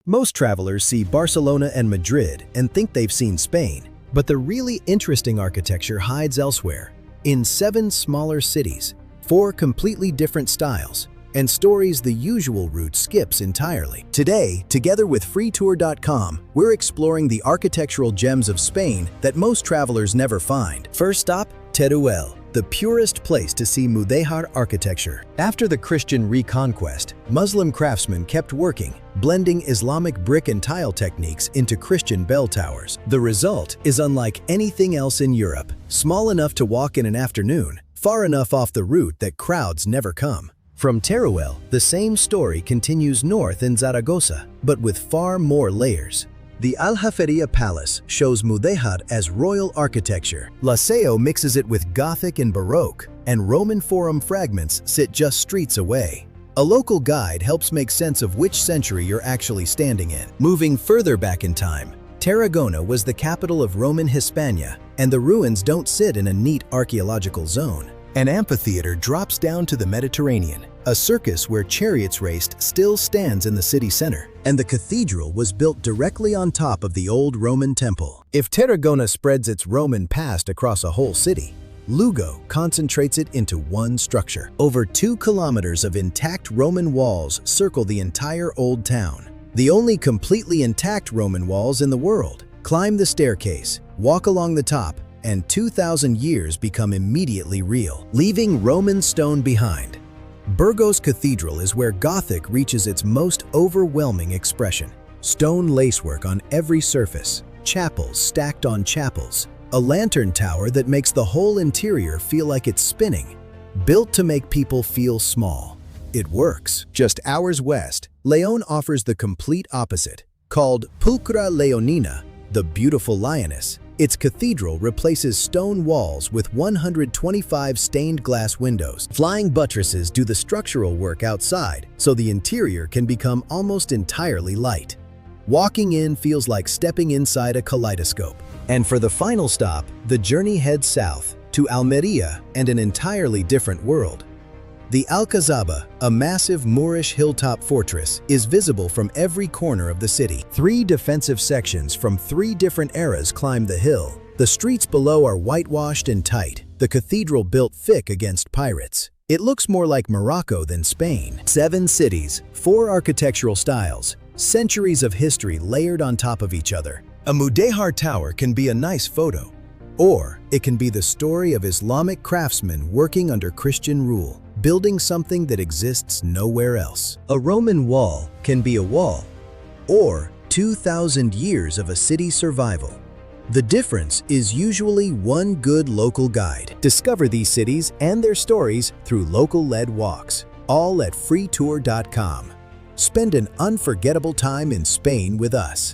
Most travelers see Barcelona and Madrid and think they've seen Spain, but the really interesting architecture hides elsewhere, in 7 smaller cities, 4 completely different styles, and stories the usual route skips entirely. Today, together with Freetour.com, we're exploring the architectural gems of Spain that most travelers never find. First stop, Teruel, the purest place to see Mudéjar architecture. After the Christian reconquest, Muslim craftsmen kept working, blending Islamic brick and tile techniques into Christian bell towers. The result is unlike anything else in Europe, small enough to walk in an afternoon, far enough off the route that crowds never come. From Teruel, the same story continues north in Zaragoza, but with far more layers. The Aljaferia Palace shows Mudéjar as royal architecture. Laseo mixes it with Gothic and Baroque, and Roman Forum fragments sit just streets away. A local guide helps make sense of which century you're actually standing in. Moving further back in time, Tarragona was the capital of Roman Hispania, and the ruins don't sit in a neat archaeological zone. An amphitheater drops down to the Mediterranean. A circus where chariots raced still stands in the city center, and the cathedral was built directly on top of the old Roman temple. If Tarragona spreads its Roman past across a whole city, Lugo concentrates it into one structure. Over 2 kilometers of intact Roman walls circle the entire old town. The only completely intact Roman walls in the world. Climb the staircase, walk along the top, and 2,000 years become immediately real, leaving Roman stone behind. Burgos Cathedral is where Gothic reaches its most overwhelming expression. Stone lacework on every surface, chapels stacked on chapels, a lantern tower that makes the whole interior feel like it's spinning, built to make people feel small. It works. Just hours west, León offers the complete opposite. Called Pulcra Leonina, the beautiful lioness, its cathedral replaces stone walls with 125 stained glass windows. Flying buttresses do the structural work outside, so the interior can become almost entirely light. Walking in feels like stepping inside a kaleidoscope. And for the final stop, the journey heads south to Almeria and an entirely different world. The Alcazaba, a massive Moorish hilltop fortress, is visible from every corner of the city. 3 defensive sections from 3 different eras climb the hill. The streets below are whitewashed and tight, the cathedral built thick against pirates. It looks more like Morocco than Spain. 7 cities, 4 architectural styles, centuries of history layered on top of each other. A Mudéjar tower can be a nice photo, or it can be the story of Islamic craftsmen working under Christian rule, building something that exists nowhere else. A Roman wall can be a wall, or 2,000 years of a city's survival. The difference is usually one good local guide. Discover these cities and their stories through local-led walks, all at Freetour.com. Spend an unforgettable time in Spain with us.